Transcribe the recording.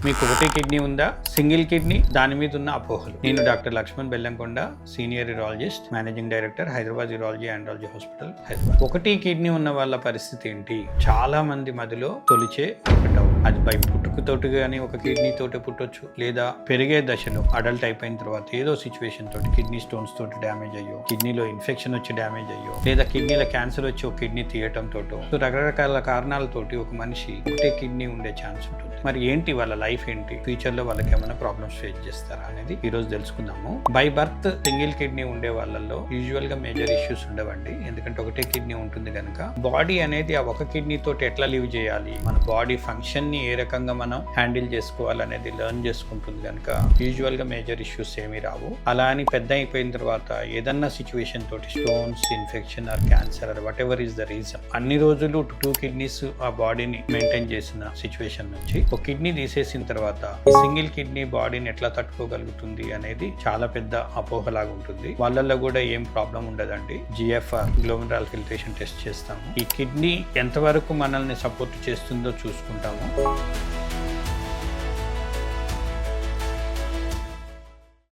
మీకు ఒకటే కిడ్నీ ఉందా, సింగిల్ కిడ్నీ, దాని మీద ఉన్న అపోహలు. నేను doctor Lakshman Bellamkonda, senior urologist, managing director, Hyderabad urology andrology hospital, Hyderabad. ఒకటి కిడ్నీ ఉన్న వాళ్ళ పరిస్థితి ఏంటి? చాలా మంది మధ్యలో తొలిచే ఒకటవు. అది బై పుట్టుకతోటి కానీ ఒక కిడ్నీ తోటి పుట్టొచ్చు, లేదా పెరిగే దశలో అడల్ట్ అయిపోయిన తర్వాత ఏదో సిచ్యువేషన్ తోటి కిడ్నీ స్టోన్స్ తోటి డ్యామేజ్ అయ్యో, కిడ్నీలో ఇన్ఫెక్షన్ వచ్చి డ్యామేజ్ అయ్యో, లేదా కిడ్నీలో క్యాన్సర్ వచ్చి ఒక కిడ్నీ తీయటం తోటో, రకరకాల కారణాలతోటి ఒక మనిషి ఒకటే కిడ్నీ ఉండే ఛాన్స్ ఉంటుంది. మరి ఏంటి వాళ్ళ లైఫ్ ఏంటి, ఫ్యూచర్ లో వాళ్ళకి ఏమైనా ప్రాబ్లమ్స్ ఫేస్ చేస్తారా అనేది ఈ రోజు తెలుసుకుందాము. బై బర్త్ సింగిల్ కిడ్నీ ఉండే వాళ్ళల్లో యూజువల్ గా మేజర్ ఇష్యూస్ ఉండవండి, ఎందుకంటే ఒకటే కిడ్నీ ఉంటుంది కనుక. బాడీ అనేది ఆ ఒక కిడ్నీ తోటి ఎట్లా లివ్ చేయాలి, మన బాడీ ఫంక్షన్ ని ఏ రకంగా మనం హ్యాండిల్ చేసుకోవాలనేది లెర్న్ చేసుకుంటుంది కనుక యూజువల్ గా మేజర్ ఇష్యూస్ ఏమీ రావు. అలా అని పెద్ద అయిపోయిన తర్వాత ఏదన్నా సిచ్యువేషన్ తోటి stones, infection or cancer are what ever is the reason, అన్ని రోజులు 2 కిడ్నీస్ ఆ బాడీని మెయింటైన్ చేసిన సిచ్యువేషన్ నుంచి ఒక కిడ్నీ తీసేసిన తర్వాత ఈ సింగిల్ కిడ్నీ బాడీని ఎట్లా తట్టుకోగలుగుతుంది అనేది చాలా పెద్ద అపోహలాగా ఉంటుంది. వాళ్ళల్లో కూడా ఏం ప్రాబ్లం ఉండదండి. GFR గ్లోమెరులర్ ఫిల్ట్రేషన్ టెస్ట్ చేస్తాము. ఈ కిడ్నీ ఎంతవరకు మనల్ని సపోర్ట్ చేస్తుందో చూసుకుంటాము.